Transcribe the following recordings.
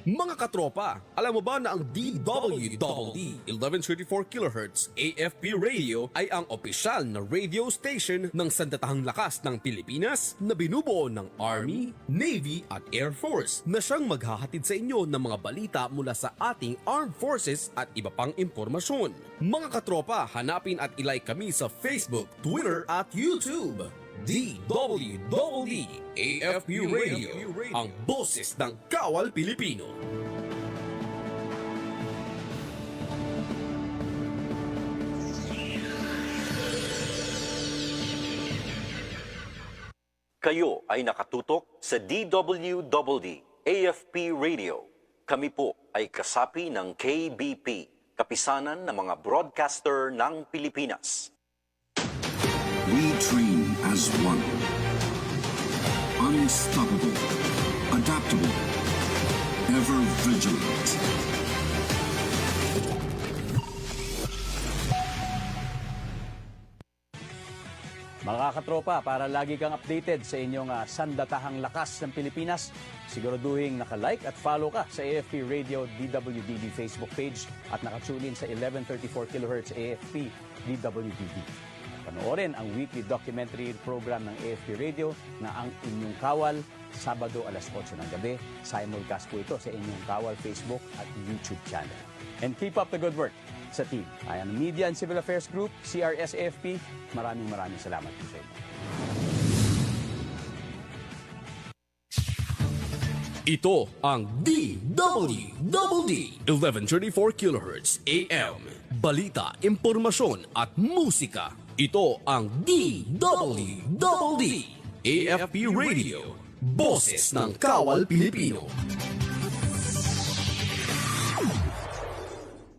Mga katropa, alam mo ba na ang DWDD 1134 kHz AFP radio ay ang opisyal na radio station ng Sandatahang Lakas ng Pilipinas na binubuo ng Army, Navy at Air Force na siyang maghahatid sa inyo ng mga balita mula sa ating Armed Forces at iba pang impormasyon. Mga katropa, hanapin at ilike kami sa Facebook, Twitter at YouTube. DWDD AFP Radio, ang boses ng Kawal Pilipino. Kayo ay nakatutok sa DWDD AFP Radio. Kami po ay kasapi ng KBP, Kapisanan ng mga Broadcaster ng Pilipinas. We train as one. Unstoppable, adaptable, ever vigilant. Mga katropa, para lagi kang updated sa inyong sandatahang lakas ng Pilipinas, siguraduhin naka-like at follow ka sa AFP Radio DWDD Facebook page at nakatune in sa 1134 kHz AFP DWDD. Panoorin ang weekly documentary program ng AFP Radio na Ang Inyong Kawal, Sabado alas 8 ng gabi. Simulcast po ito sa Inyong Kawal Facebook at YouTube channel. And keep up the good work sa team. Ayan, Media and Civil Affairs Group, CRS AFP, maraming salamat po sa inyo. Ito ang DWDD 1134 kHz AM. Balita, impormasyon at musika. Ito ang DWDD AFP Radio, boses ng Kawal Pilipino.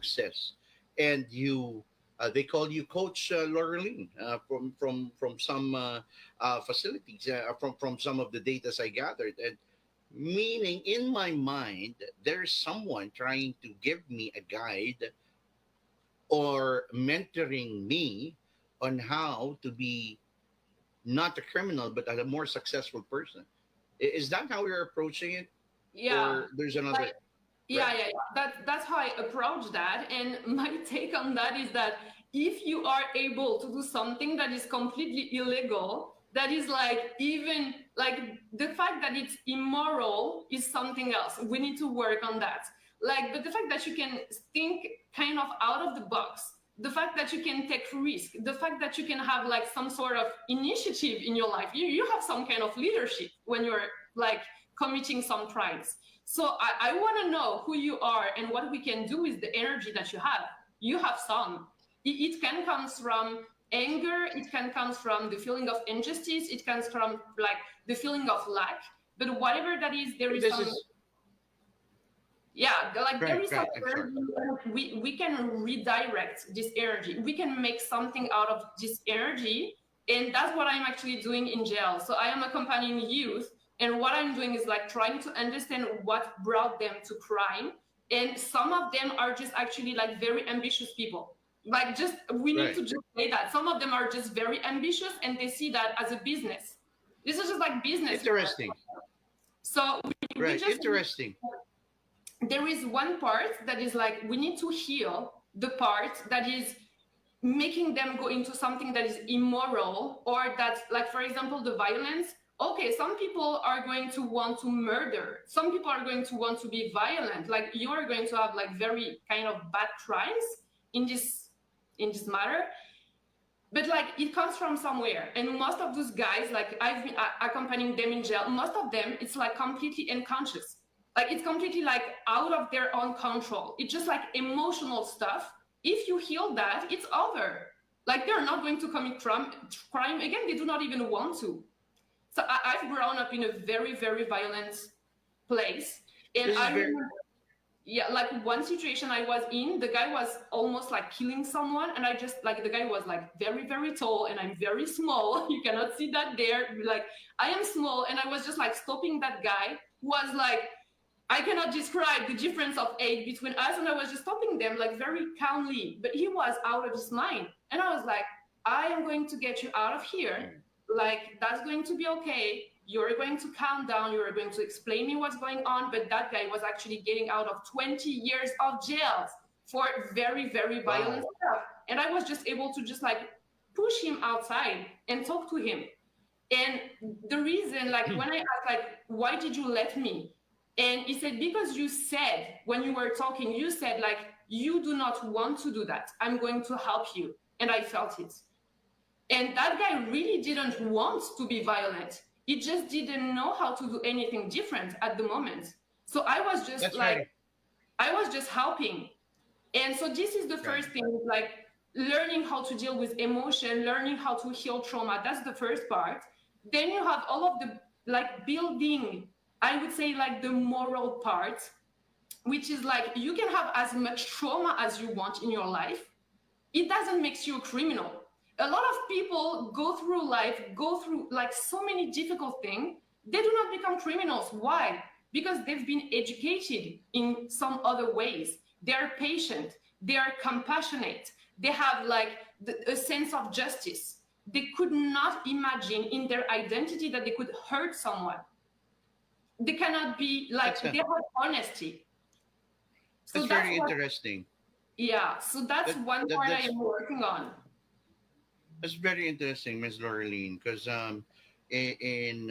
Success, and you, they call you Coach Laureline from some facilities, from some of the data I gathered, and meaning in my mind there's someone trying to give me a guide or mentoring me on how to be not a criminal but a more successful person. Is that how you're approaching it? Yeah. Or there's another. Yeah. That's how I approach that. And my take on that is that if you are able to do something that is completely illegal, that is like, even like the fact that it's immoral is something else. We need to work on that. Like, but the fact that you can think kind of out of the box, the fact that you can take risk, the fact that you can have like some sort of initiative in your life, you have some kind of leadership when you're like committing some crimes. So I want to know who you are and what we can do with the energy that you have. You have some. It can come from anger, it can come from the feeling of injustice, it comes from like the feeling of lack, but whatever that is, there is some... Yeah, like there is somewhere we can redirect this energy. We can make something out of this energy, and that's what I'm actually doing in jail. So I am accompanying youth, and what I'm doing is like trying to understand what brought them to crime. And some of them are just actually like very ambitious people. Like just we need to just say that some of them are just very ambitious, and they see that as a business. This is just like business. Interesting. So we just interesting. There is one part that is like, we need to heal the part that is making them go into something that is immoral, or that, like, for example, the violence. Okay, some people are going to want to murder. Some people are going to want to be violent. Like, you are going to have like very kind of bad crimes in this matter. But like, it comes from somewhere. And most of those guys, like I've been accompanying them in jail, most of them, it's like completely unconscious. Like, it's completely like out of their own control. It's just like emotional stuff. If you heal that, it's over. Like, they're not going to commit crime again. They do not even want to. So I've grown up in a very, very violent place. And I remember, like one situation I was in, the guy was almost like killing someone. And I just like, the guy was like very, very tall, and I'm very small. You cannot see that there. Like, I am small. And I was just like stopping that guy who was like, I cannot describe the difference of age between us, and I was just stopping them like very calmly, but he was out of his mind. And I was like, I am going to get you out of here. like, that's going to be okay. You're going to calm down. You're going to explain me what's going on. But that guy was actually getting out of 20 years of jail for very, very violent stuff. And I was just able to just like push him outside and talk to him. And the reason, like, when I asked, like, why did you let me? And he said, because you said, when you were talking, you said, like, you do not want to do that. I'm going to help you. And I felt it. And that guy really didn't want to be violent. He just didn't know how to do anything different at the moment. So I was just I was just helping. And so this is the first thing, like learning how to deal with emotion, learning how to heal trauma. That's the first part. Then you have all of the like building, I would say, like the moral part, which is like you can have as much trauma as you want in your life. It doesn't make you a criminal. A lot of people go through life, go through like so many difficult things. They do not become criminals. Why? Because they've been educated in some other ways. They're patient. They are compassionate. They have like a sense of justice. They could not imagine in their identity that they could hurt someone. They cannot be like, they have honesty. So that's very interesting. Yeah, so that's one part I am working on. That's very interesting, Ms. Laureline, because in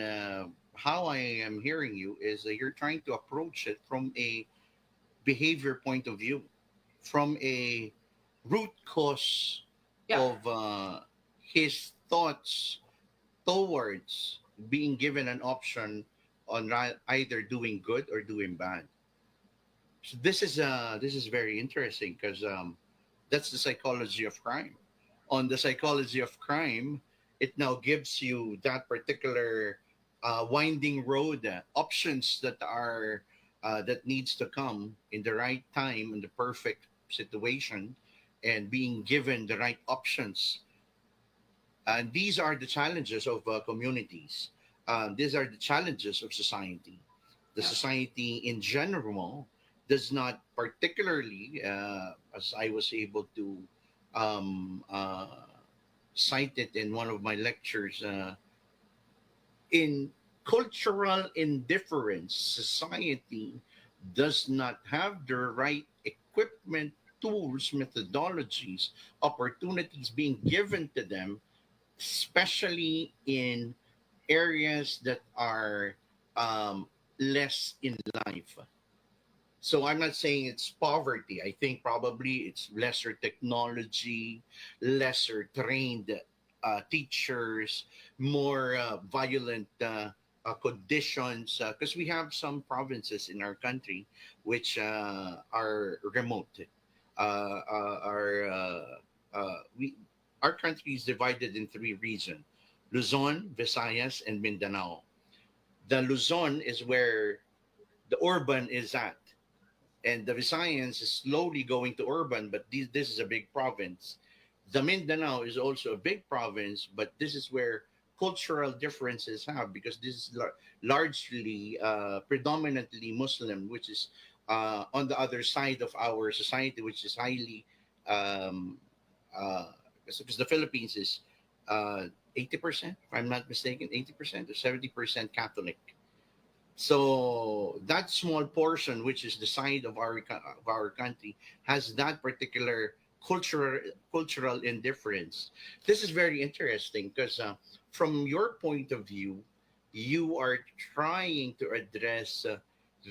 how I am hearing you is that you're trying to approach it from a behavior point of view, from a root cause of his thoughts towards being given an option on either doing good or doing bad. So this is very interesting because that's the psychology of crime. On the psychology of crime, it now gives you that particular winding road options that are that needs to come in the right time in the perfect situation and being given the right options. And these are the challenges of communities. These are the challenges of society. The society in general does not particularly, as I was able to cited in one of my lectures, in cultural indifference, society does not have the right equipment, tools, methodologies, opportunities being given to them, especially in areas that are less in life. So I'm not saying it's poverty. I think probably it's lesser technology, lesser trained teachers, more violent conditions. Because we have some provinces in our country which are remote. Our country is divided in three regions: Luzon, Visayas, and Mindanao. The Luzon is where the urban is at. And the Visayas is slowly going to urban, but this is a big province. The Mindanao is also a big province, but this is where cultural differences have, because this is largely, predominantly Muslim, which is on the other side of our society, which is highly, because the Philippines is 80%, if I'm not mistaken, 80% or 70% Catholic. So that small portion, which is the side of our country, has that particular cultural indifference. This is very interesting because from your point of view, you are trying to address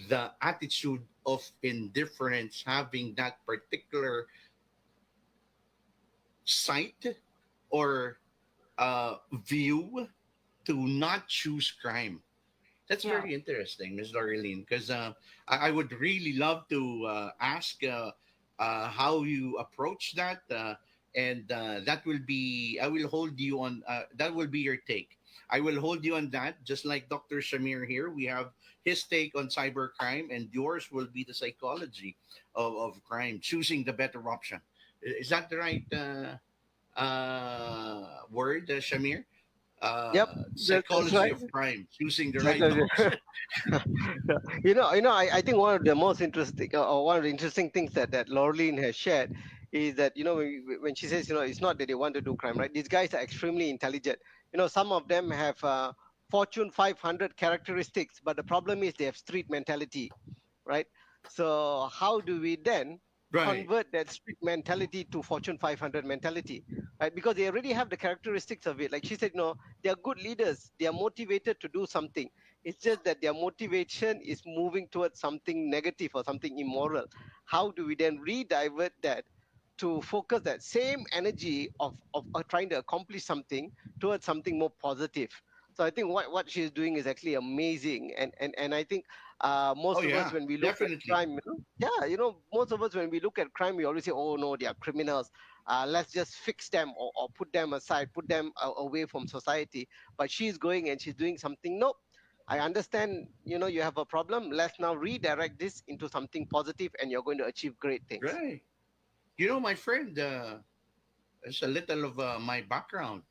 the attitude of indifference, having that particular sight or view to not choose crime. That's very interesting, Ms. Laureline, because I would really love to ask how you approach that, and that will be, I will hold you on, that will be your take. I will hold you on that, just like Dr. Shamir here. We have his take on cybercrime, and yours will be the psychology of crime, choosing the better option. Is that the right word, Shamir? Yep, Psychology that's right. of crime, choosing the right option. I think one of the most interesting, or one of the interesting things that Laureline has shared is that, when she says, it's not that they want to do crime, right? These guys are extremely intelligent. some of them have Fortune 500 characteristics, but the problem is they have street mentality, right? So how do we then Right. convert that street mentality to Fortune 500 mentality, right? Because they already have the characteristics of it. Like she said, they are good leaders. They are motivated to do something. It's just that their motivation is moving towards something negative or something immoral. How do we then re-divert that to focus that same energy of trying to accomplish something towards something more positive? So I think what she's doing is actually amazing, and I think Oh most of us yeah, when we look at definitely. crime, most of us when we look at crime, we always say, oh no, they are criminals. Let's just fix them or put them aside, put them away from society. But she's going and she's doing something. Nope. I understand, you have a problem. Let's now redirect this into something positive, and you're going to achieve great things. Right. My friend, it's a little of my background.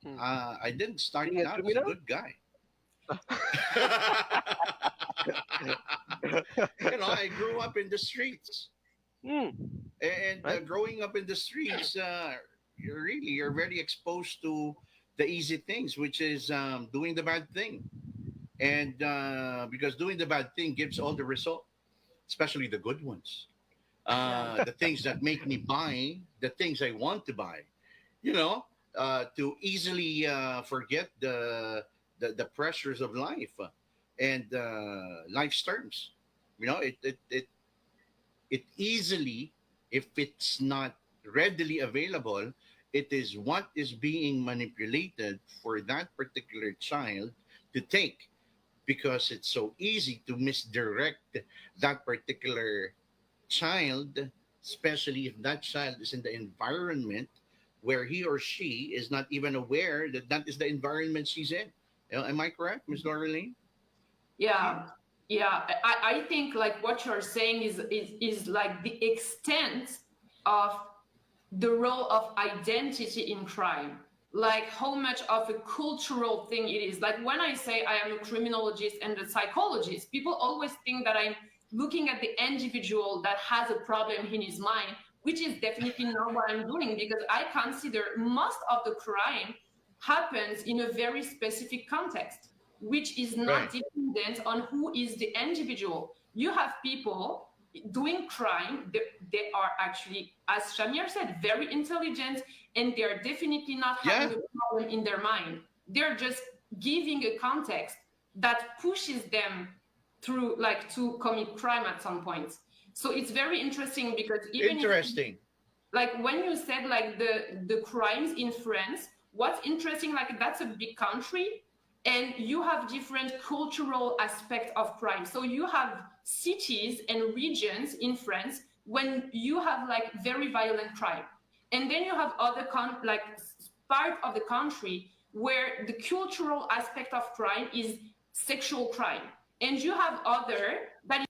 Hmm. I didn't start Being a out as a criminal? good guy. I grew up in the streets, Hmm. and Right? growing up in the streets, you're very exposed to the easy things, which is doing the bad thing, and because doing the bad thing gives all the result, especially the good ones, Yeah. the things that make me buy the things I want to buy. To easily forget the pressures of life and life's terms. It easily, if it's not readily available, it is what is being manipulated for that particular child to take, because it's so easy to misdirect that particular child, especially if that child is in the environment where he or she is not even aware that that is the environment she's in. Am I correct, Ms. Laureline? Yeah, yeah. I think like what you're saying is like the extent of the role of identity in crime, like how much of a cultural thing it is. Like when I say I am a criminologist and a psychologist, people always think that I'm looking at the individual that has a problem in his mind, which is definitely not what I'm doing, because I consider most of the crime happens in a very specific context, which is not Right. dependent on who is the individual. You have people doing crime, they are actually, as Shamir said, very intelligent, and they're definitely not Yeah. having a problem in their mind. They're just giving a context that pushes them through, like, to commit crime at some point. So it's very interesting, because even if, Interesting. like when you said like the crimes in France, what's interesting, like that's a big country, and you have different cultural aspects of crime. So you have cities and regions in France when you have like very violent crime, and then you have other part of the country where the cultural aspect of crime is sexual crime, and you have other that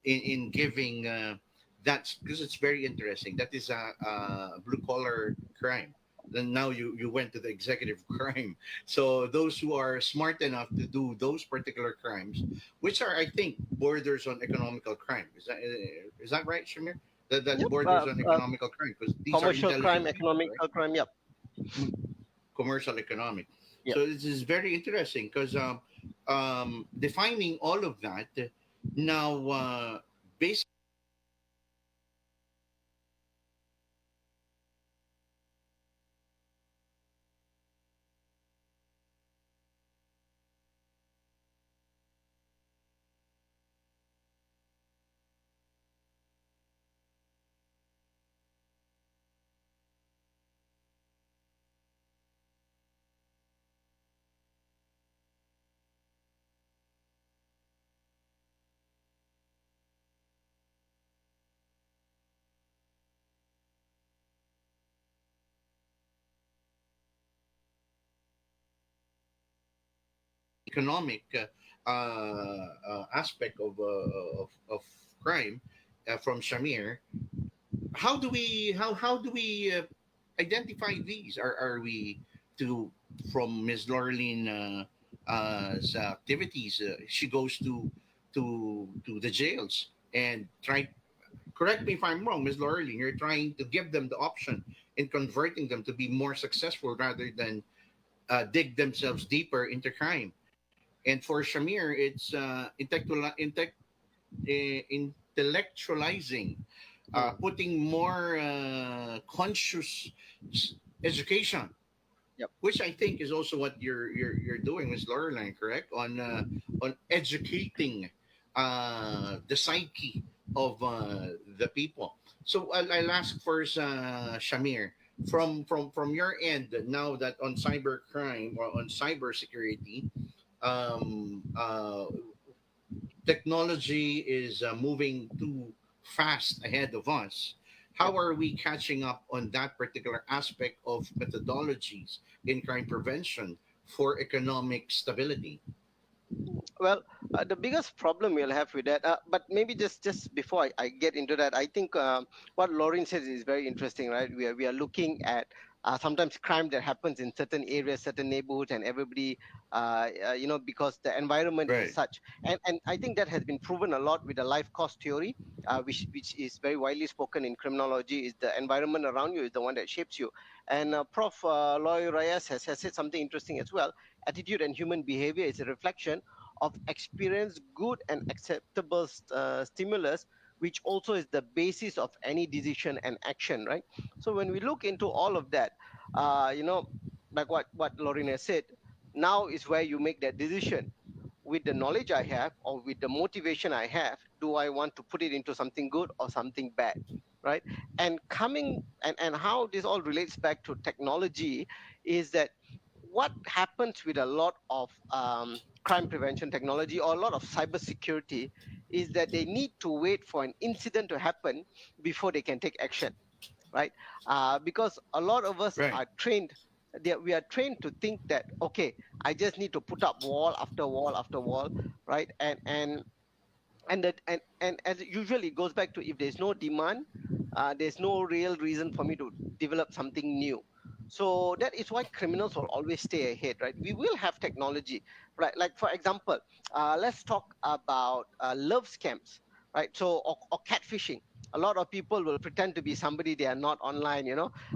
in giving that's because it's very interesting. That is a blue collar crime. Then now you went to the executive crime. So those who are smart enough to do those particular crimes, which are I think borders on economical crime. Is that right, Shamir? That Yep. borders on economical crime, because these are Commercial crime, intelligent people, right? economical crime. Yep. Commercial economic. Yep. So this is very interesting because defining all of that now, basically. economic aspect of crime from Shamir. How do we identify these? Are we to from Ms. Laureline activities? She goes to the jails and try. Correct me if I'm wrong, Ms. Laureline. You're trying to give them the option in converting them to be more successful rather than dig themselves deeper into crime. And for Shamir, it's intellectualizing, putting more conscious education, Yep. which I think is also what you're doing, Ms. Laureline, correct? On educating the psyche of the people. So I'll ask first, Shamir, from your end, now that on cyber crime or on cyber security, um, uh, technology is moving too fast ahead of us. Yep. How are we catching up on that particular aspect of methodologies in crime prevention for economic stability? Well, the biggest problem we'll have with that, but maybe just before I get into that, I think what Lauren says is very interesting, right? We are looking at sometimes crime that happens in certain areas, certain neighborhoods, and everybody, because the environment is Right. such, and I think that has been proven a lot with the life cost theory, which is very widely spoken in criminology. Is the environment around you is the one that shapes you, and Prof. Loy Reyes has said something interesting as well. Attitude and human behavior is a reflection of experience good and acceptable stimulus, which also is the basis of any decision and action, right? So when we look into all of that, uh, you know like what Lorena said, now is where you make that decision. With the knowledge I have or with the motivation I have, do I want to put it into something good or something bad, right? And coming and how this all relates back to technology is that what happens with a lot of crime prevention technology or a lot of cybersecurity is that they need to wait for an incident to happen before they can take action, right? Because a lot of us Right. are trained. We are trained to think that, okay, I just need to put up wall after wall after wall, right? And as it usually goes back to, if there's no demand, there's no real reason for me to develop something new. So that is why criminals will always stay ahead, right? We will have technology, right? Like for example, let's talk about love scams, right? So or catfishing. A lot of people will pretend to be somebody they are not online.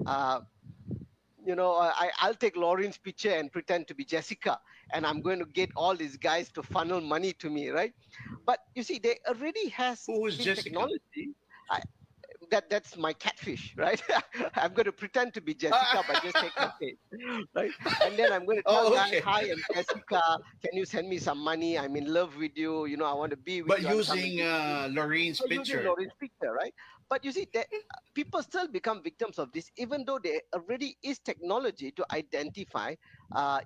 Uh, I'll take Lauren's picture and pretend to be Jessica, and I'm going to get all these guys to funnel money to me, right? But you see, they already has Who is this Jessica? technology. I, that's my catfish, right? I'm going to pretend to be Jessica, but just take her face, right? And then I'm going to tell Oh, guys, okay. "Hi, I'm Jessica. Can you send me some money? I'm in love with you. I want to be with But you. I'm coming using with you." Lorraine's Or using picture. Lauren's picture, right? But you see, that people still become victims of this, even though there already is technology to identify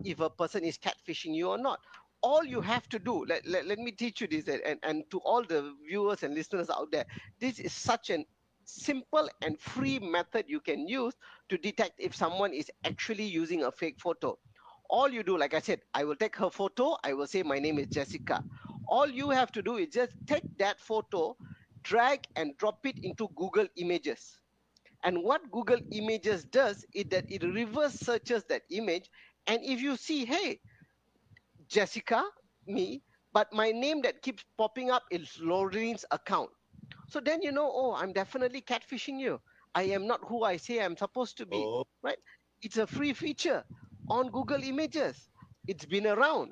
if a person is catfishing you or not. All you have to do, let me teach you this, and to all the viewers and listeners out there, this is such an simple and free method you can use to detect if someone is actually using a fake photo. All you do, like I said, I will take her photo, I will say my name is Jessica. All you have to do is just take that photo, drag and drop it into Google Images. And what Google Images does is that it reverse searches that image. And if you see, hey, Jessica, me, but my name that keeps popping up is Laurene's account. So then oh, I'm definitely catfishing you. I am not who I say I'm supposed to be, Oh, right? It's a free feature on Google Images. It's been around,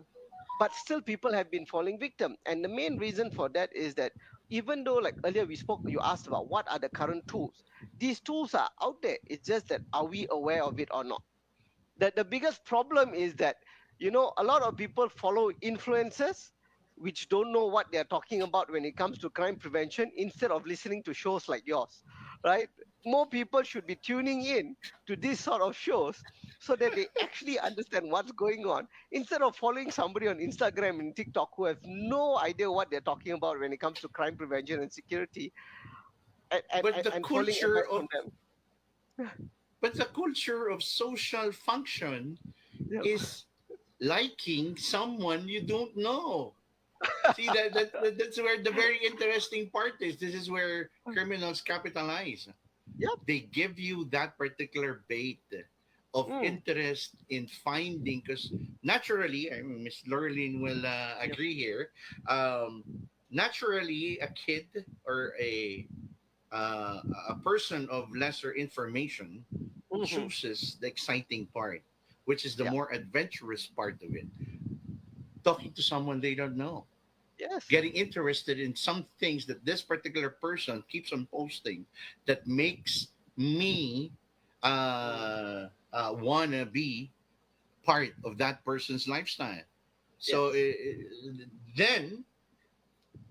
but still people have been falling victim. And the main reason for that is that even though, like earlier we spoke, you asked about what are the current tools. These tools are out there. It's just that are we aware of it or not? The biggest problem is that a lot of people follow influencers which don't know what they're talking about when it comes to crime prevention, instead of listening to shows like yours, right? More people should be tuning in to these sort of shows so that they actually understand what's going on, instead of following somebody on Instagram and TikTok who have no idea what they're talking about when it comes to crime prevention and security, and, and, but and the and falling culture advice of from them. but the culture of social function Yeah. is liking someone you don't know. See that's where the very interesting part is. This is where criminals capitalize. Yep. They give you that particular bait of interest in finding, because naturally, I mean, Miss Lorraine will agree here. Um, Naturally, a kid or a person of lesser information Hmm. chooses the exciting part, which is the Yeah. more adventurous part of it. Talking to someone they don't know, Yes. getting interested in some things that this particular person keeps on posting that makes me wanna be part of that person's lifestyle. So Yes. then,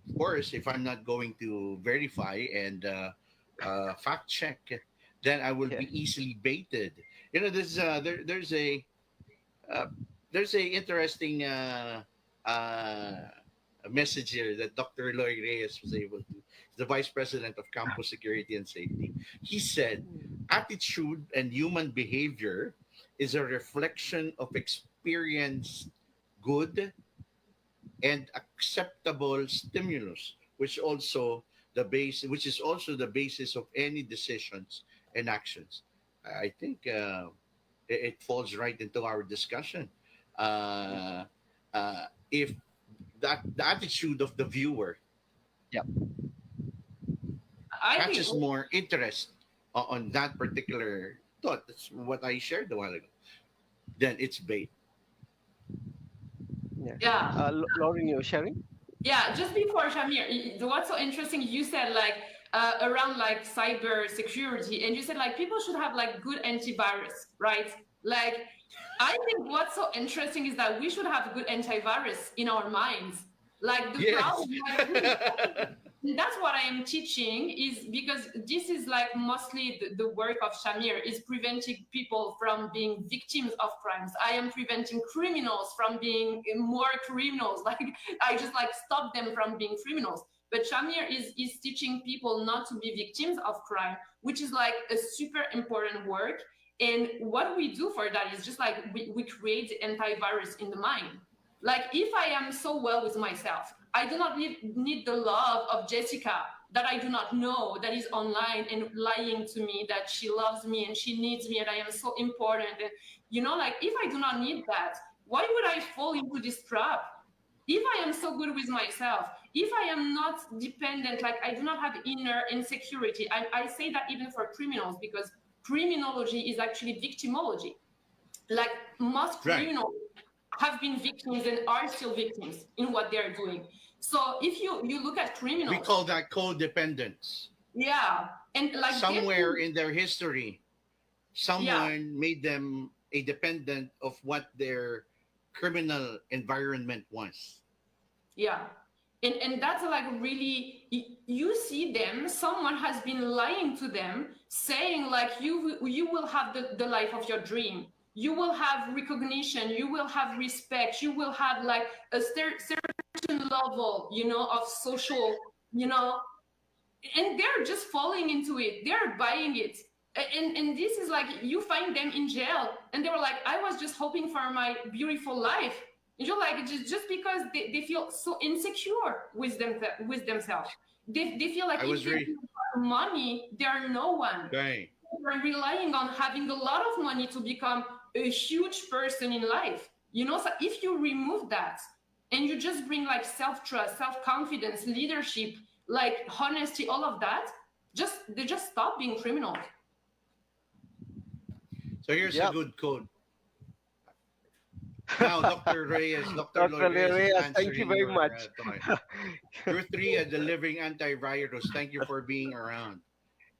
of course, if I'm not going to verify and fact check, then I will Yeah. be easily baited. You know, uh, there's a interesting uh, message here that Dr. Lloyd Reyes was able to. The Vice President of Campus Security and Safety. He said, attitude and human behavior is a reflection of experienced good and acceptable stimulus, which is also the basis of any decisions and actions. I think it falls right into our discussion. Uh, if that the attitude of the viewer Yep. I think catches more interest on that particular thought, that's what I shared a while ago, then it's bait. Yeah. yeah. Lauren, you're sharing? Yeah, just before Shamir, what's so interesting, you said like around like cyber security, and you said like people should have like good antivirus, right? Like, I think what's so interesting is that we should have good antivirus in our minds. Like the Yes. problem, like, that's what I am teaching, is because this is like mostly the work of Shamir is preventing people from being victims of crimes. I am preventing criminals from being more criminals. Like I just like stop them from being criminals. But Shamir is teaching people not to be victims of crime, which is like a super important work. And what we do for that is just like we create antivirus in the mind. Like if I am so well with myself, I do not need the love of Jessica that I do not know, that is online and lying to me that she loves me and she needs me and I am so important. And like if I do not need that, why would I fall into this trap? If I am so good with myself, if I am not dependent, like I do not have inner insecurity, I say that even for criminals, because criminology is actually victimology. Like most Right. criminals have been victims and are still victims in what they're doing. So if you look at We criminals, call that codependence. yeah, and like they've Somewhere been, in their history, yeah, someone made them a dependent of what their criminal environment was. yeah, and that's like really you see them. Someone has been lying to them, saying like you will have the life of your dream. You will have recognition. You will have respect. You will have like a certain level, of social, you know, and they're just falling into it, they're buying it. And this is like you find them in jail and they were like, I was just hoping for my beautiful life. And you're like, just because they feel so insecure with themselves, they feel like I if was they really don't have money, they are no one. right. They're relying on having a lot of money to become a huge person in life. So if you remove that and you just bring like self-trust, self-confidence, leadership, like honesty, all of that, they just stop being criminals. So here's a Yep. good code. Now, Dr. Reyes, Dr. Dr. Lloyd Reyes is Reyes, thank you answering very your much. thought. You're three, the living antivirus. Thank you for being around.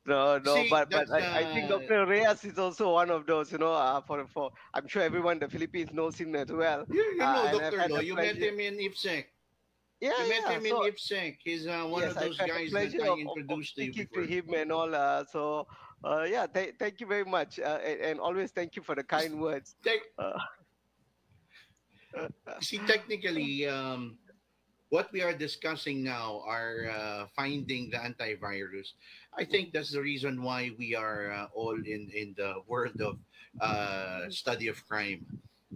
No, no, See, but that's I think Dr. Reyes is also one of those, for I'm sure everyone in the Philippines knows him as well. you know And I've Dr. had Lo. the You met pleasure. him in IPSEC. Yeah, You met yeah. him in So IPSEC. He's one yes, of I've those had the guys that pleasure I of introduced to you speaking to before. him and all. Yeah, thank you very much, and always thank you for the kind words. Tec- Uh, See, technically, what we are discussing now are finding the antivirus. I think that's the reason why we are all in the world of study of crime.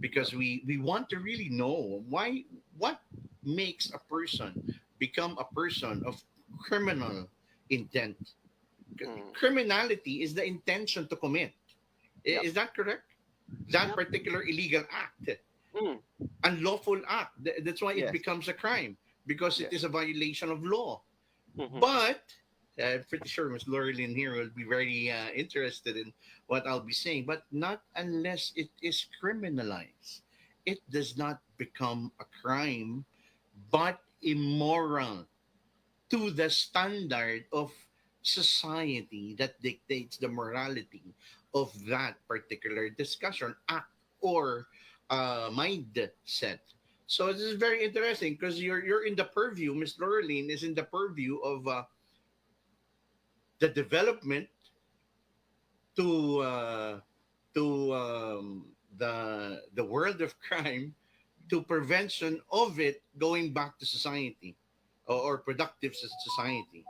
because we want to really know what makes a person become a person of criminal intent. Criminality is the intention to commit. Is that correct? That particular illegal act, unlawful act. That's why it becomes a crime, because it is a violation of law. But I'm pretty sure Ms. Laurelyn here will be very interested in what I'll be saying. But not unless it is criminalized. It does not become a crime, but immoral to the standard of society that dictates the morality of that particular discussion, act, or mindset. So this is very interesting because you're in the purview. Ms. Laurelyn is in the purview of the development to the world of crime, to prevention of it going back to society or productive society.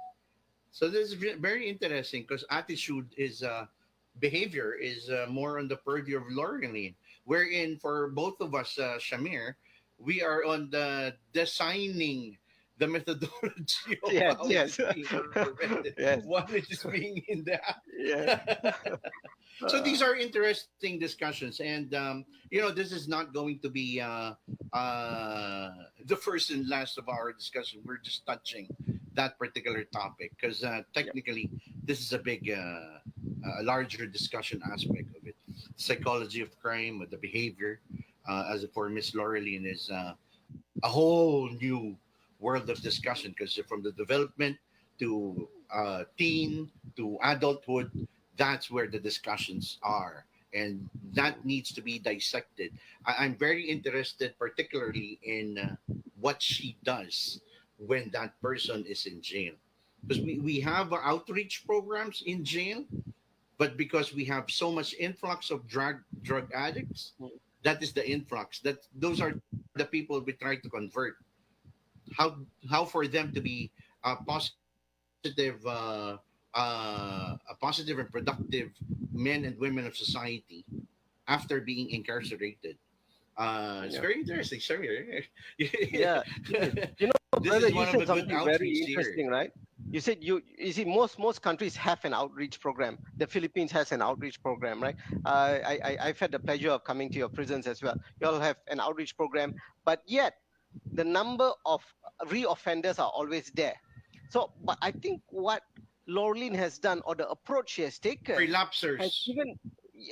So this is very interesting because attitude is behavior is more on the purview of Laurelyn, wherein for both of us, Shamir, we are on the designing the methodology of how it's being prevented. What is being in that. So these are interesting discussions, and this is not going to be the first and last of our discussion. We're just touching that particular topic because technically this is a big, larger discussion aspect of it. Psychology of crime, the behavior, as for Miss Laurelyn, is a whole new world of discussion because from the development to teen to adulthood, that's where the discussions are, and that needs to be dissected. I'm very interested particularly in what she does when that person is in jail, because we have outreach programs in jail, but because we have so much influx of drug addicts, that is the influx, that those are the people we try to convert. How for them to be positive a positive and productive men and women of society after being incarcerated. It's very interesting. Sorry. Yeah. Brother, you said something very interesting, right? You said you see most countries have an outreach program. The Philippines has an outreach program, right? I've had the pleasure of coming to your prisons as well. You all have an outreach program, but yet the number of reoffenders are always there. So, but I think what Laurelyn has done, or the approach she has taken, relapsers,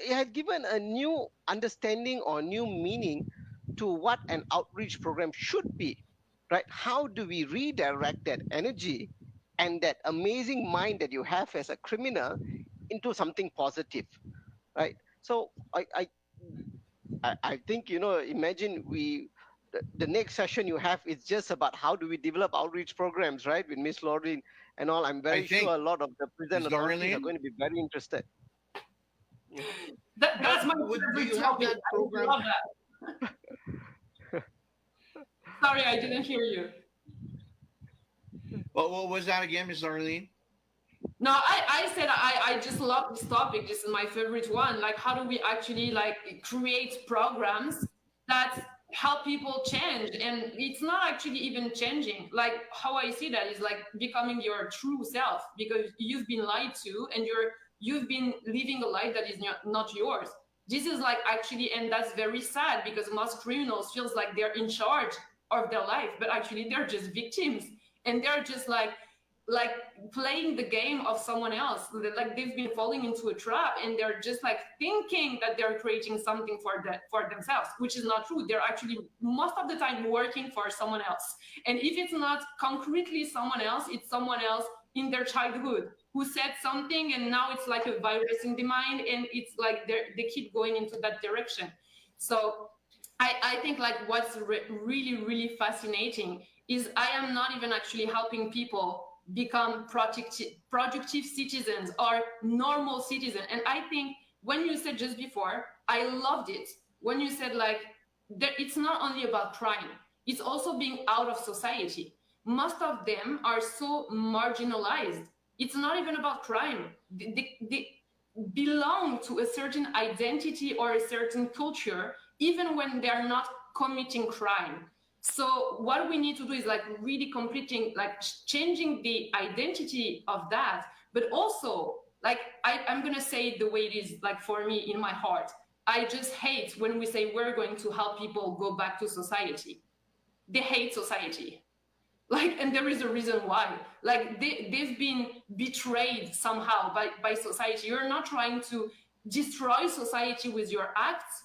has given a new understanding or new meaning to what an outreach program should be, right? How do we redirect that energy and that amazing mind that you have as a criminal into something positive, right? So I think, imagine the next session you have is just about how do we develop outreach programs, right? With Miss Laurelyn and all. I'm very sure a lot of the prison authorities are going to be very interested. That's my favorite topic. I love that. Sorry, I didn't hear you. What was that again, Miss Laurelyn? No, I said I just love this topic. This is my favorite one. Like, how do we actually create programs that help people change? And it's not actually even changing. Like, how I see that is like becoming your true self, because you've been lied to and you've been living a life that is not yours. This is like actually, and that's very sad, because most criminals feels like they're in charge of their life, but actually they're just victims, and they're just like playing the game of someone else. Like, they've been falling into a trap, and they're just like thinking that they're creating something for themselves, which is not true. They're actually most of the time working for someone else. And if it's not concretely someone else, it's someone else in their childhood who said something, and now it's like a virus in the mind, and it's like they keep going into that direction. So I think like what's really, really fascinating is I am not even actually helping people become productive citizens or normal citizens. And I think when you said just before, I loved it. When you said like, it's not only about crime, it's also being out of society. Most of them are so marginalized. It's not even about crime. They belong to a certain identity or a certain culture, even when they are not committing crime. So what we need to do is like really completing, like changing the identity of that, but also like I'm gonna say it the way it is, like for me in my heart. I just hate when we say we're going to help people go back to society. They hate society. Like, and there is a reason why. Like they've been betrayed somehow by society. You're not trying to destroy society with your acts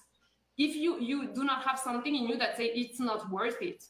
if you do not have something in you that say it's not worth it.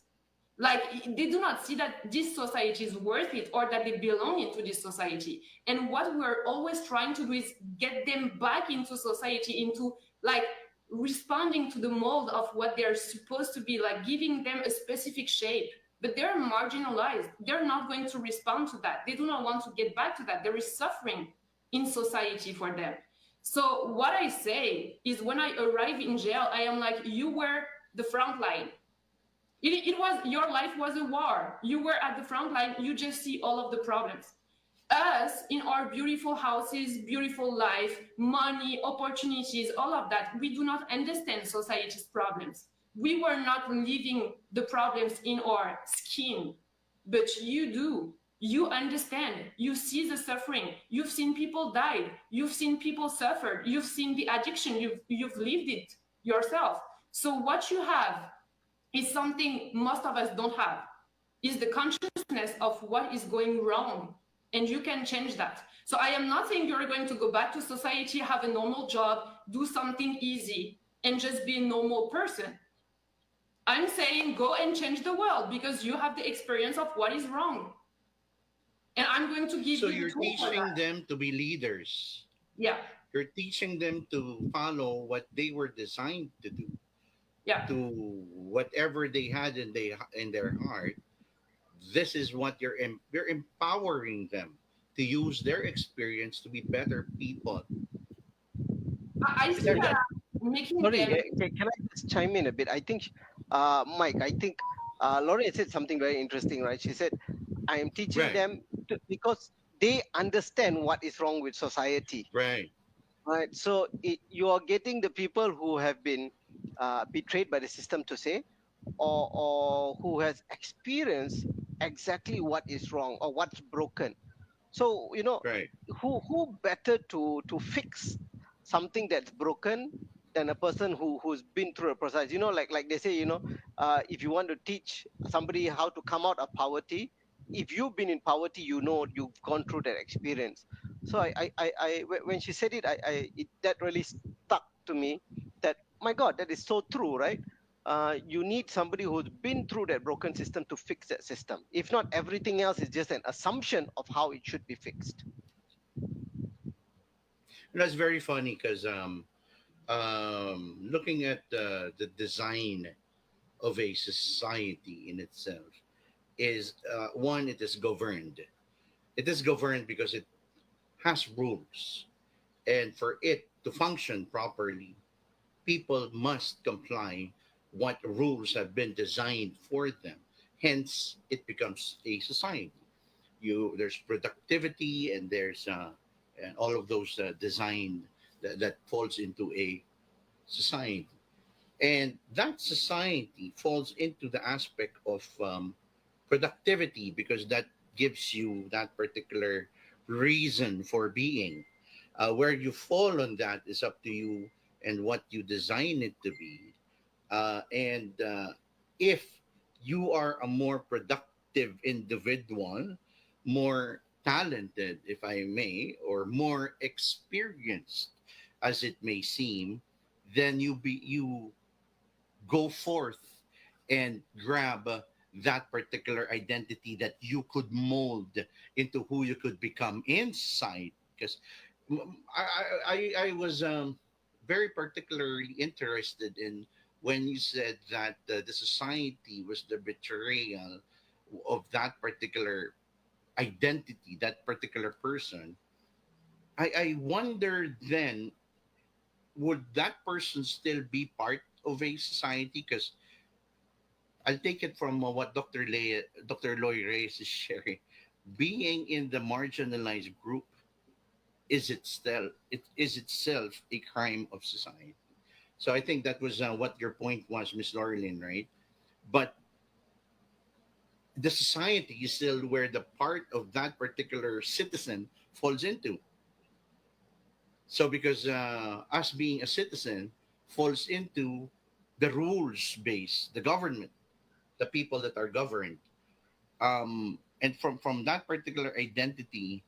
Like they do not see that this society is worth it or that they belong into this society. And what we're always trying to do is get them back into society, into like responding to the mold of what they're supposed to be, like giving them a specific shape. But they're marginalized. They're not going to respond to that. They do not want to get back to that. There is suffering in society for them. So what I say is when I arrive in jail, I am like, you were the front line. It was, your life was a war. You were at the front line. You just see all of the problems. Us in our beautiful houses, beautiful life, money, opportunities, all of that, we do not understand society's problems. We were not living the problems in our skin, but you do. You understand. You see the suffering. You've seen people die. You've seen people suffer. You've seen the addiction. You've lived it yourself. So what you have is something most of us don't have, is the consciousness of what is going wrong. And you can change that. So I am not saying you're going to go back to society, have a normal job, do something easy, and just be a normal person. I'm saying go and change the world because you have the experience of what is wrong. And I'm going to give So you you're the tool for teaching that. them to be leaders. Yeah, You're teaching them to follow what they were designed to do, yeah. to whatever they had in their heart. This is what you're empowering them to use their experience to be better people. I Is see that that right? I'm making Sorry, them. can I just chime in a bit? I think, Mike, I think Laurie said something very interesting, right? She said, I am teaching Right, them because they understand what is wrong with society, right. right? So you are getting the people who have been betrayed by the system to say, or who has experienced exactly what is wrong or what's broken. So Right. who better to fix something that's broken than a person who's been through a process. Like they say, if you want to teach somebody how to come out of poverty, if you've been in poverty, you've gone through that experience. So when she said it, that really stuck to me, that my God, that is so true, right? You need somebody who's been through that broken system to fix that system. If not, everything else is just an assumption of how it should be fixed. And that's very funny because looking at the design of a society in itself is one, it is governed. It is governed because it has rules, and for it to function properly, people must comply what rules have been designed for them. Hence, it becomes a society. There's productivity, and there's and all of those design that falls into a society, and that society falls into the aspect of productivity because that gives you that particular reason for being. Where you fall on that is up to you and what you design it to be. And if you are a more productive individual, more talented, if I may, or more experienced, as it may seem, then you go forth and grab that particular identity that you could mold into who you could become inside. Because I was very particularly interested in when you said that the society was the betrayal of that particular identity, that particular person. I wonder then, would that person still be part of a society? Because I'll take it from what Dr. Loy Reyes is sharing. Being in the marginalized group is itself a crime of society. So I think that was what your point was, Miss Laurelyn, right? But the society is still where the part of that particular citizen falls into. So because us being a citizen falls into the rules base, the government, the people that are governed, and from that particular identity,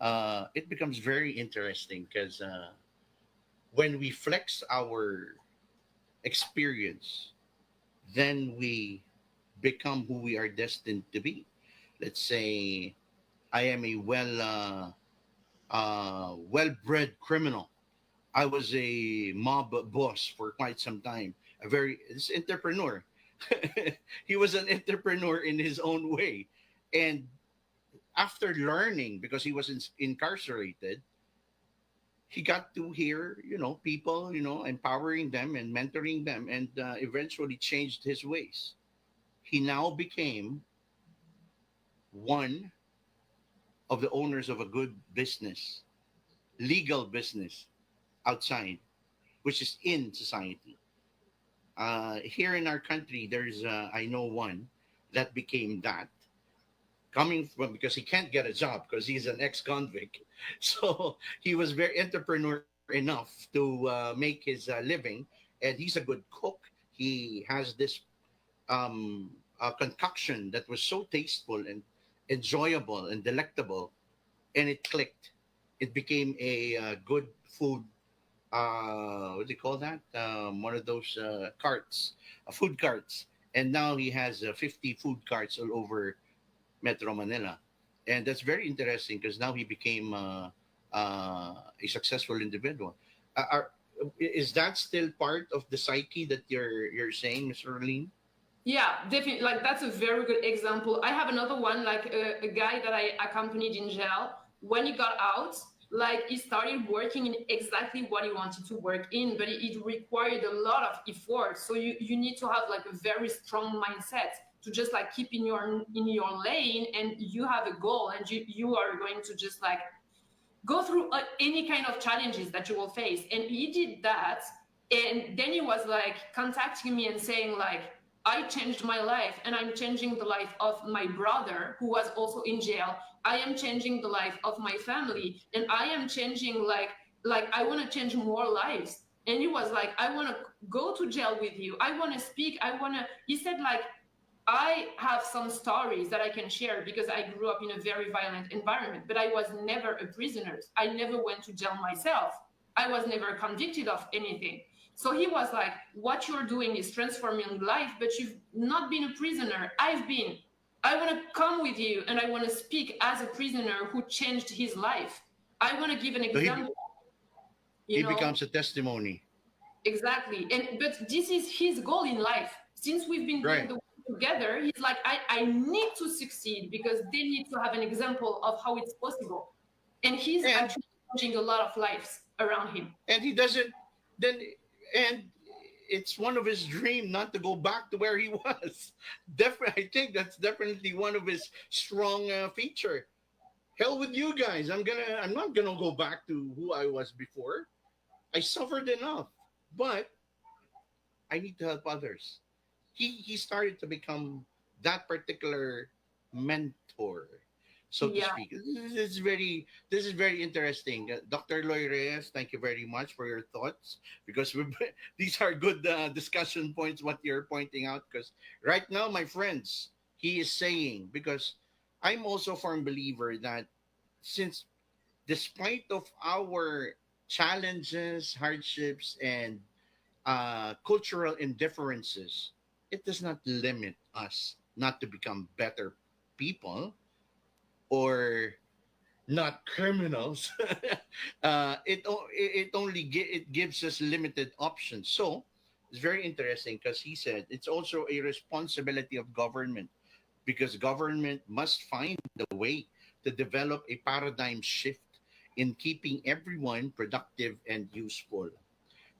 it becomes very interesting because when we flex our experience, then we become who we are destined to be. Let's say I am a well-bred criminal. I was a mob boss for quite some time. A very this entrepreneur. He was an entrepreneur in his own way, and after learning, because he was incarcerated, he got to hear, people, empowering them and mentoring them, and eventually changed his ways. He now became one of the owners of a good business, legal business outside, which is in society. Here in our country, there's, I know one that became that, coming from, because he can't get a job because he's an ex-convict. So he was very entrepreneur enough to make his living, and he's a good cook. He has this concoction that was so tasteful and enjoyable and delectable, and it clicked. It became a good food. What do you call that? One of those carts, food carts. And now he has 50 food carts all over Metro Manila, and that's very interesting because now he became a successful individual. Is that still part of the psyche that you're saying, Mr. Arlene? Yeah, definitely. Like that's a very good example. I have another one, like a guy that I accompanied in jail. When he got out, like he started working in exactly what he wanted to work in, but it required a lot of effort. So you need to have like a very strong mindset to just like keep in your lane, and you have a goal, and you are going to just like go through any kind of challenges that you will face. And he did that, and then he was like contacting me and saying like, I changed my life, and I'm changing the life of my brother who was also in jail. I am changing the life of my family, and I am changing like I want to change more lives. And he was like, I want to go to jail with you. I want to speak. He said like, I have some stories that I can share because I grew up in a very violent environment, but I was never a prisoner. I never went to jail myself. I was never convicted of anything. So he was like, what you're doing is transforming life, but you've not been a prisoner. I've been. I want to come with you, and I want to speak as a prisoner who changed his life. I want to give an So example. he becomes a testimony. Exactly. But this is his goal in life. Since we've been doing Right. the work together, he's like, I need to succeed because they need to have an example of how it's possible. And he's And- actually changing a lot of lives around him. And he doesn't then, and it's one of his dream not to go back to where he was. Definitely, I think that's definitely one of his strong feature. Hell with you guys. I'm not gonna go back to who I was before. I suffered enough, but I need to help others. He started to become that particular mentor, so to Yeah. speak. This is very interesting. Dr. Loy Reyes, thank you very much for your thoughts, because these are good discussion points. What you're pointing out, because right now, my friends, he is saying, because I'm also a firm believer that since, despite of our challenges, hardships, and cultural indifferences, it does not limit us not to become better people or not criminals. It gives us limited options. So it's very interesting because he said it's also a responsibility of government, because government must find a way to develop a paradigm shift in keeping everyone productive and useful.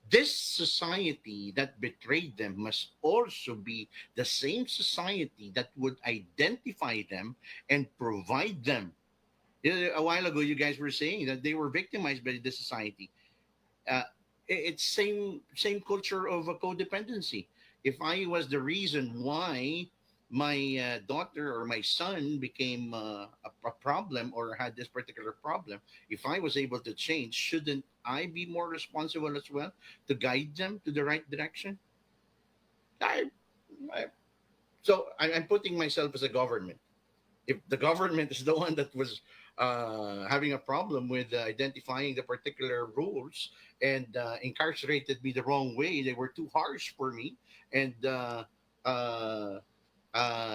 This society that betrayed them must also be the same society that would identify them and provide them. A while ago, you guys were saying that they were victimized by the society. Uh, it's same culture of a codependency. If I was the reason why my daughter or my son became a problem or had this particular problem, if I was able to change, shouldn't I be more responsible as well to guide them to the right direction? I, I I'm putting myself as a government. If the government is the one that was having a problem with identifying the particular rules and incarcerated me the wrong way, they were too harsh for me and uh,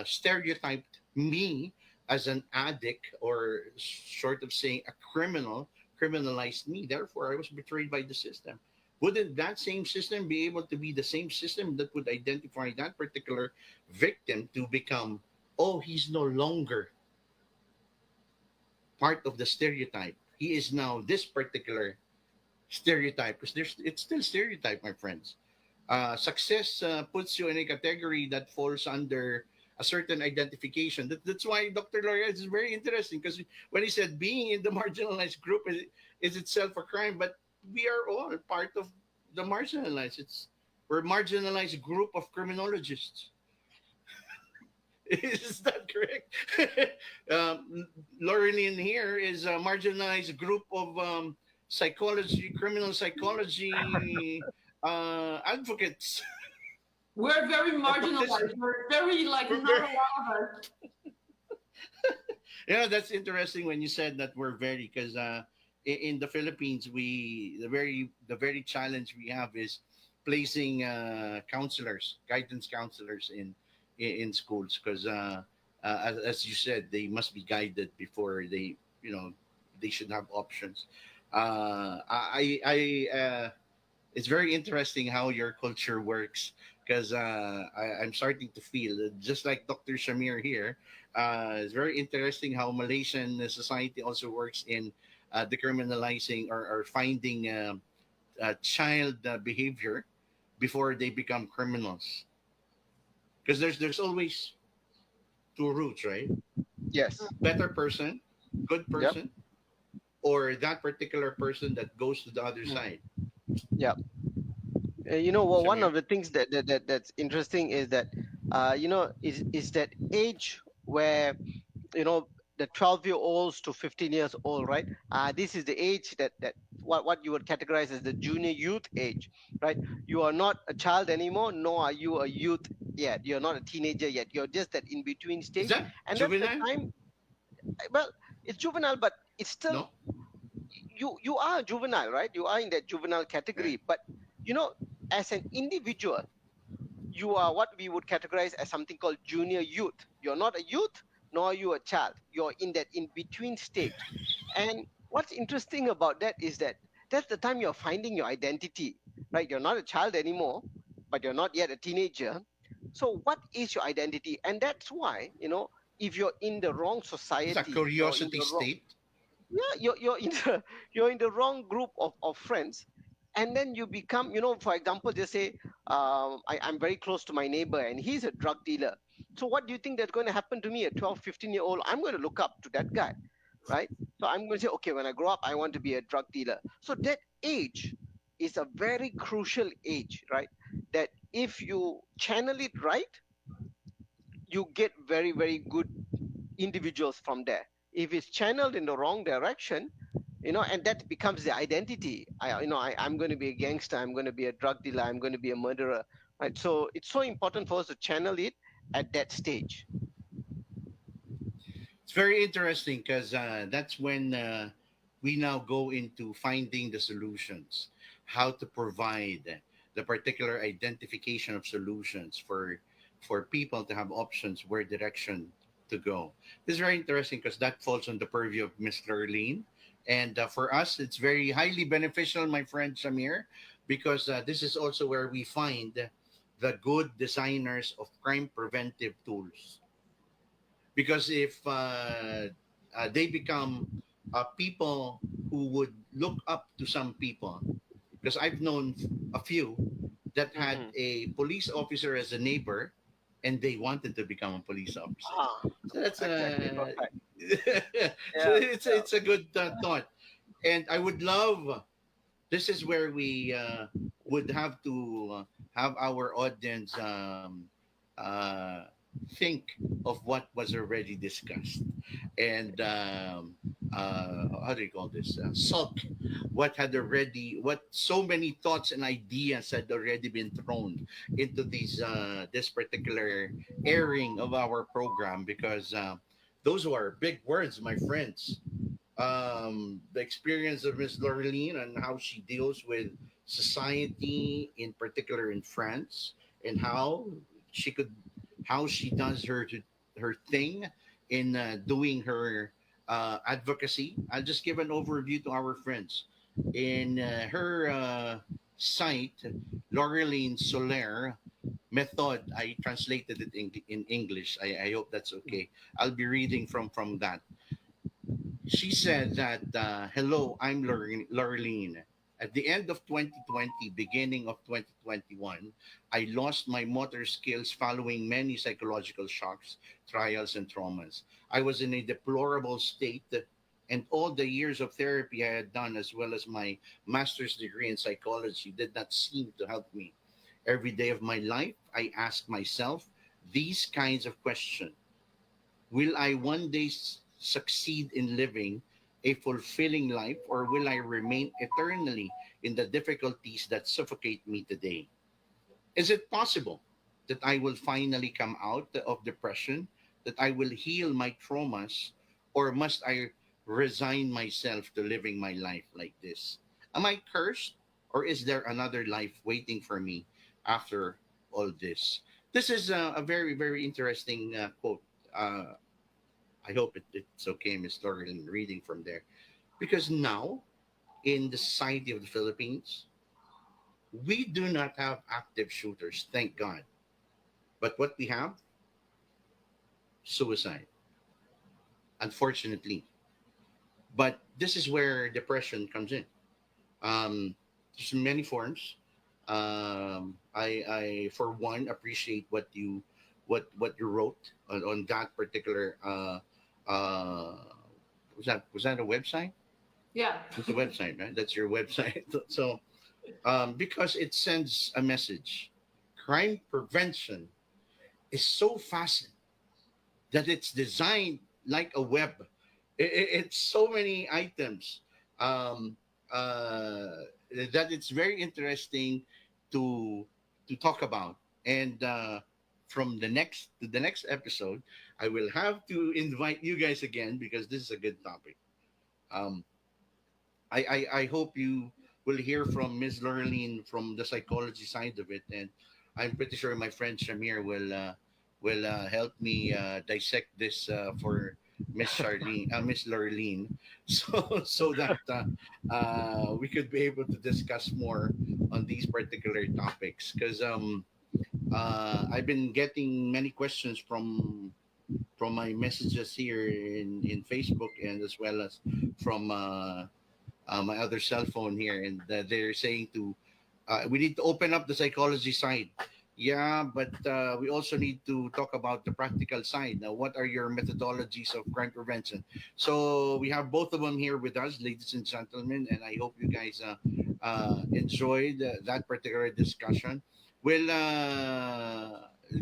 stereotyped me as an addict or sort of saying a criminal, criminalized me. Therefore, I was betrayed by the system. Wouldn't that same system be able to be the same system that would identify that particular victim to become, oh, he's no longer part of the stereotype. He is now this particular stereotype because there's it's still stereotype, my friends. Success puts you in a category that falls under a certain identification. That's why Dr. Loria is very interesting because when he said being in the marginalized group is itself a crime, but we are all part of the marginalized. We're a marginalized group of criminologists. Is that correct? Laureline here is a marginalized group of psychology, criminal psychology advocates. We're very marginalized. We're very like We're not a very, lot of us. yeah, that's interesting when you said that we're very because in the Philippines we the very challenge we have is placing counselors, guidance counselors in schools because as you said they must be guided before they they should have options. It's very interesting how your culture works because I'm starting to feel just like Dr. Shamir here. It's very interesting how Malaysian society also works in decriminalizing or finding child behavior before they become criminals. Because there's always two routes, right? Yes. Better person, good Yep. person, or that particular person that goes to the other Mm. side. Yep. Well, one Shamir? of the things that's interesting is that is that age where the 12-year-olds to 15 years old, right? This is the age that what you would categorize as the junior youth age, right? You are not a child anymore, nor are you a youth yet. You're not a teenager yet. You're just that in between Is stage, that and that's the juvenile? time. Well, it's juvenile, but it's still No? you are juvenile, right? You are in that juvenile Right. category, but you know, as an individual, you are what we would categorize as something called junior youth. You're not a youth, nor are you a child. You're in that in between stage. And what's interesting about that is that that's the time you're finding your identity, right? You're not a child anymore, but you're not yet a teenager. So what is your identity? And that's why, if you're in the wrong It's a society, you're in curiosity the wrong, state. yeah, you're in the you're in the wrong group of friends, and then you become, for example, just say, I'm very close to my neighbor and he's a drug dealer. So what do you think that's going to happen to me at 12, 15 year old? I'm going to look up to that guy, right? So I'm going to say, okay, when I grow up I want to be a drug dealer. So that age is a very crucial age, right? That if you channel it right, you get very, very good individuals from there. If it's channeled in the wrong direction, and that becomes the identity. I'm going to be a gangster, I'm going to be a drug dealer, I'm going to be a murderer, right? So it's so important for us to channel it at that stage. It's very interesting because that's when we now go into finding the solutions, how to provide the particular identification of solutions for people to have options where direction to go. This is very interesting because that falls on the purview of Miss Lurleen. And for us, it's very highly beneficial, my friend Shamir, because this is also where we find the good designers of crime preventive tools because if they become people who would look up to some people, because I've known a few that had Hmm. a police officer as a neighbor, and they wanted to become a police officer. Ah, So that's exactly, perfect. so Yeah, it's yeah. it's a good thought, and I would love This is where we would have to have our audience uh, think of what was already discussed and how do you call this sulk what had already what so many thoughts and ideas had already been thrown into this particular airing of our program because those were big words, my friends. The experience of Miss Laureline and how she deals with society, in particular in France, and she could, how she does her thing in doing her advocacy. I'll just give an overview to our friends. In her site, Laureline Soler method, I translated it in English. I hope that's okay. I'll be reading from that. She said that, hello, I'm Laureline. At the end of 2020, beginning of 2021, I lost my motor skills following many psychological shocks, trials, and traumas. I was in a deplorable state, and all the years of therapy I had done, as well as my master's degree in psychology, did not seem to help me. Every day of my life, I ask myself these kinds of questions. Will I one day succeed in living a fulfilling life, or will I remain eternally in the difficulties that suffocate me today? Is it possible that I will finally come out of depression, that I will heal my traumas, or must I resign myself to living my life like this? Am I cursed, or is there another life waiting for me after all this? This is a very, very interesting quote. I hope it's okay, Miss Lauren, reading from there. Because now, in the society of the Philippines, we do not have active shooters, thank God. But what we have, suicide, unfortunately. But this is where depression comes in. There's many forms. I, for one, appreciate what you wrote on that particular. Uh, was that a website? Yeah. It's a website, right? That's your website. So, because it sends a message, crime prevention is so fast that it's designed like a web. It's so many items um, that it's very interesting to to talk about. And from the next episode, I will have to invite you guys again because this is a good topic. Um, I hope you will hear from Ms. Lurleen from the psychology side of it, and I'm pretty sure my friend Shamir will help me dissect this for Miss Lurleen, so that we could be able to discuss more on these particular topics. Because I've been getting many questions from my messages here in Facebook and as well as from my other cell phone here, and they're saying to we need to open up the psychology side. Yeah, but we also need to talk about the practical side. Now, what are your methodologies of crime prevention? So we have both of them here with us, ladies and gentlemen, and I hope you guys enjoyed that particular discussion. Well,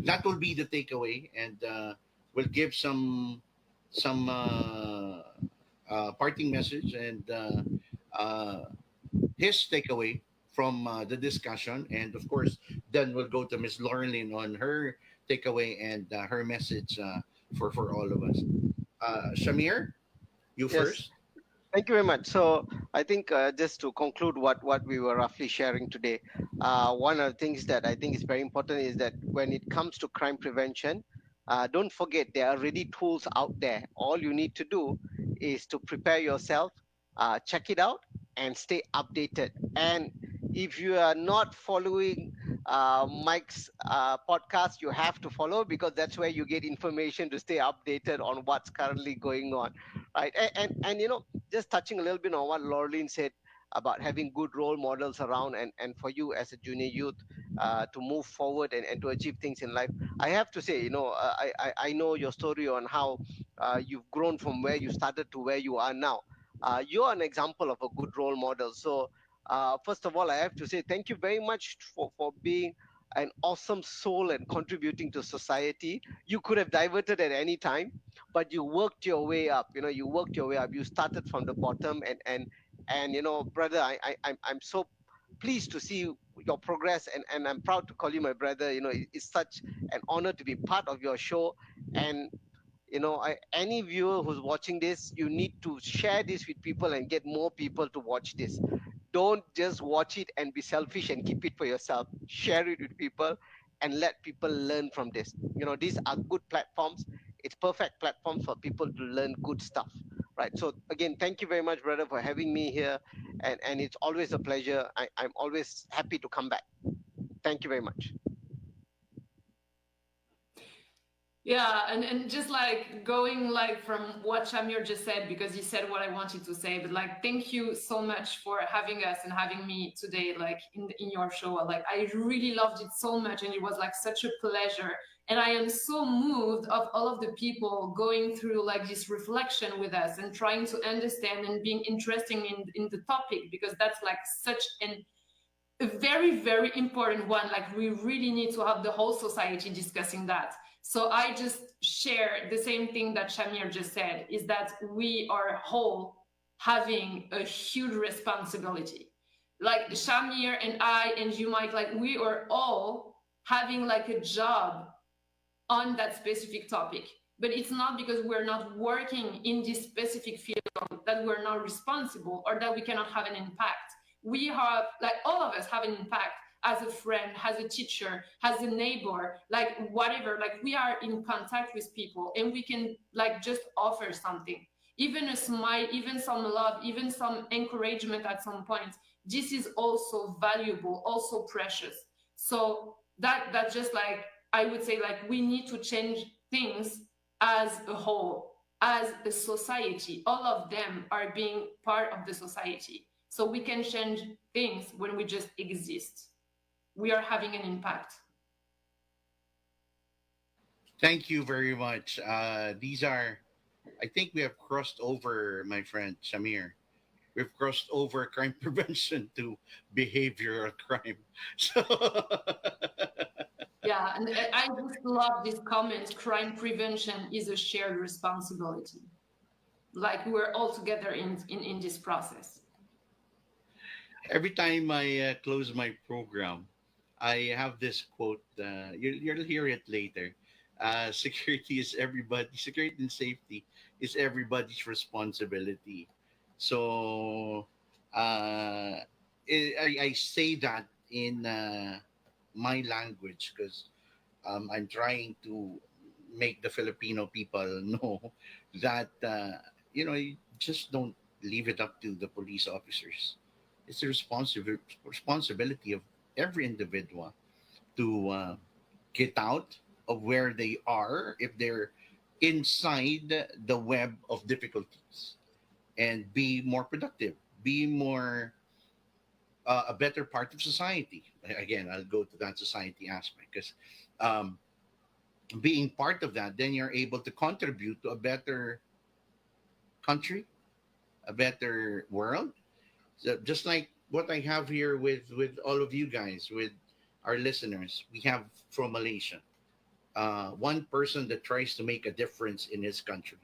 that will be the takeaway, and we'll give some parting message and uh, his takeaway from the discussion. And of course, then we'll go to Miss Laureline on her takeaway and her message for all of us. Shamir, you Yes. first. Thank you very much. So I think just to conclude what we were roughly sharing today, one of the things that I think is very important is that when it comes to crime prevention, don't forget there are already tools out there. All you need to do is to prepare yourself, check it out, and stay updated. And if you are not following Mike's podcast, you have to follow because that's where you get information to stay updated on what's currently going on, right? And just touching a little bit on what Laureline said about having good role models around and for you as a junior youth to move forward and to achieve things in life. I have to say, I know your story on how you've grown from where you started to where you are now. You're an example of a good role model. So First of all, I have to say thank you very much for being an awesome soul and contributing to society. You could have diverted at any time, but you worked your way up. You worked your way up. You started from the bottom, and brother, I'm so pleased to see your progress, and I'm proud to call you my brother. It's such an honor to be part of your show. And any viewer who's watching this, you need to share this with people and get more people to watch this. Don't just watch it and be selfish and keep it for yourself. Share it with people and let people learn from this. These are good platforms. It's perfect platforms for people to learn good stuff, right? So again, thank you very much, brother, for having me here, and it's always a pleasure. I'm always happy to come back. Thank you very much. Yeah, and just like going like from what Shamir just said, because he said what I wanted to say, but like thank you so much for having us and having me today, like in your show. Like I really loved it so much, and it was like such a pleasure. And I am so moved of all of the people going through like this reflection with us and trying to understand and being interested in the topic, because that's like such a very, very important one. Like we really need to have the whole society discussing that. So I just share the same thing that Shamir just said, is that we are whole having a huge responsibility. Like Shamir and I and you, Mike, like we are all having like a job on that specific topic. But it's not because we're not working in this specific field that we're not responsible or that we cannot have an impact. We have, like all of us have an impact as a friend, as a teacher, as a neighbor, like whatever. Like we are in contact with people and we can like just offer something, even a smile, even some love, even some encouragement at some point. This is also valuable, also precious. So that's just like, I would say, like we need to change things as a whole, as a society. All of them are being part of the society. So we can change things when we just exist. We are having an impact. Thank you very much. These are, I think we have crossed over, my friend Shamir. We've crossed over crime prevention to behavioral crime. So, Yeah, and I just love this comment, crime prevention is a shared responsibility. Like we're all together in this process. every time I close my program, I have this quote. You'll hear it later. Security and safety is everybody's responsibility. So I say that in my language because I'm trying to make the Filipino people know that, you just don't leave it up to the police officers. It's the responsibility of every individual to get out of where they are if they're inside the web of difficulties and be more productive, be more a better part of society. Again, I'll go to that society aspect because um, being part of that, then you're able to contribute to a better country, a better world. So just like what I have here with all of you guys, with our listeners, we have from Malaysia, one person that tries to make a difference in his country,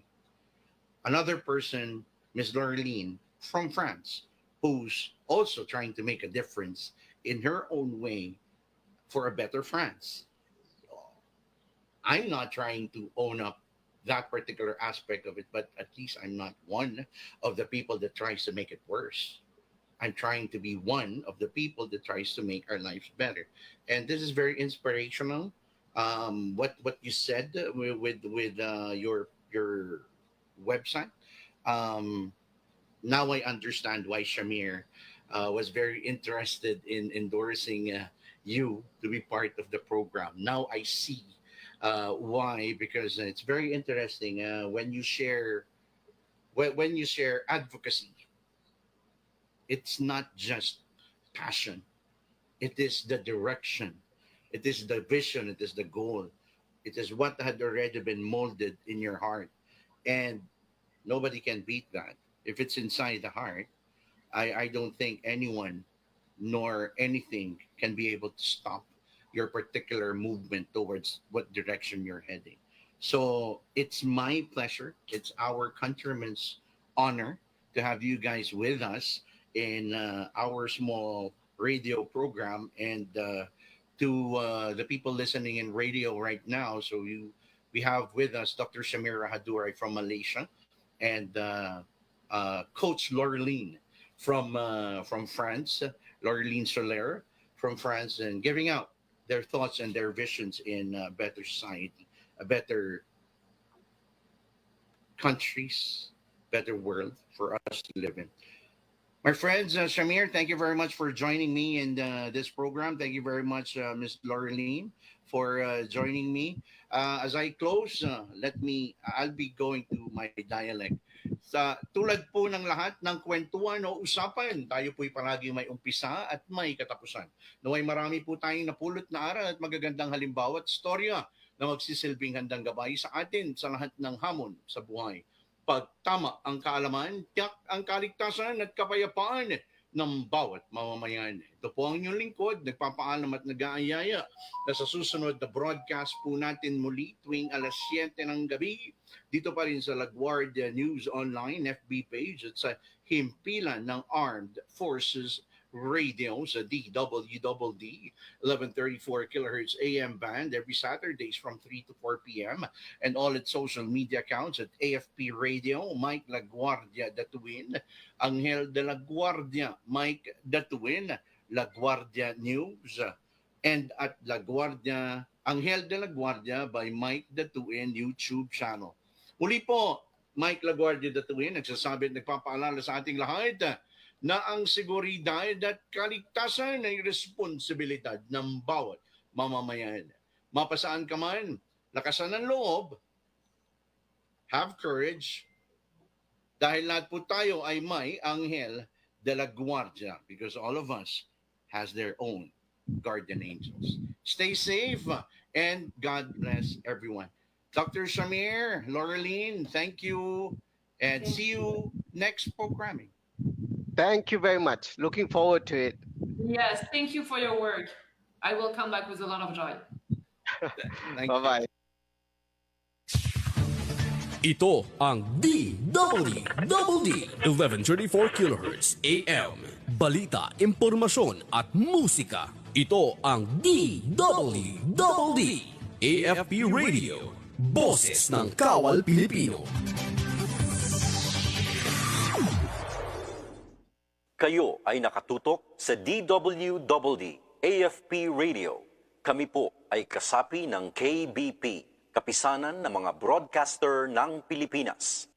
another person, Miss Laureline from France, who's also trying to make a difference in her own way for a better France. I'm not trying to own up that particular aspect of it, but at least I'm not one of the people that tries to make it worse. I'm trying to be one of the people that tries to make our lives better. And this is very inspirational. What you said with your website. Um, Now I understand why Shamir was very interested in endorsing you to be part of the program. Now I see why, because it's very interesting when you share when you share advocacy. It's not just passion; it is the direction, it is the vision, it is the goal, it is what had already been molded in your heart, and nobody can beat that if it's inside the heart. I don't think anyone nor anything can be able to stop your particular movement towards what direction you're heading. So it's my pleasure, it's our countrymen's honor to have you guys with us in our small radio program, and to the people listening in radio right now. So we have with us Dr. Shamira Haduray from Malaysia, and Coach Laureline from France, Laureline Soler from France, and giving out their thoughts and their visions in a better society, a better countries, better world for us to live in. My friends, Shamir, thank you very much for joining me in this program. Thank you very much, Ms. Laureline, for joining me. As I close, I'll be going to my dialect. Sa tulad po ng lahat ng kwentuhan o usapan, tayo po'y palagi may umpisa at may katapusan. Naway marami po tayong napulot na aral at magagandang halimbawa at storya na magsisilbing handang gabay sa atin sa lahat ng hamon sa buhay. Pag tama ang kaalaman, tiyak ang kaligtasan at kapayapaan ng bawat mamamayan. Ito po ang inyong lingkod, nagpapaalam at nag-aayaya na sa susunod na broadcast po natin muli tuwing alas 7 ng gabi, dito pa rin sa LaGuardia News Online FB page at sa himpilan ng Armed Forces Radio sa DWDD 1134 kHz AM band every Saturdays from 3 to 4 p.m. and all its social media accounts at AFP Radio, Mike LaGuardia Datuin, Angel de la Guardia, Mike Datuin, LaGuardia News, and at LaGuardia, Angel de la Guardia by Mike Datuin YouTube channel. Muli po, Mike LaGuardia Datuin, nagsasabi at nagpapaalala sa ating lahat na ang seguridad at kaligtasan ay responsibilidad ng bawat mamamayan. Mapasaan ka man, lakasan ng loob, have courage, dahil lahat po tayo ay may Angel de la Guardia, because all of us has their own guardian angels. Stay safe and God bless everyone. Dr. Shamir, Laureline, thank you, and see you next programming. Thank you very much. Looking forward to it. Yes, thank you for your work. I will come back with a lot of joy. Bye-bye. Ito ang DWDD 1134 kHz AM. Balita, impormasyon at musika. Ito ang DWDD AFP Radio. Boses ng Kawal Pilipino. Kayo ay nakatutok sa DWDD AFP Radio. Kami po ay kasapi ng KBP, Kapisanan ng mga Broadcaster ng Pilipinas.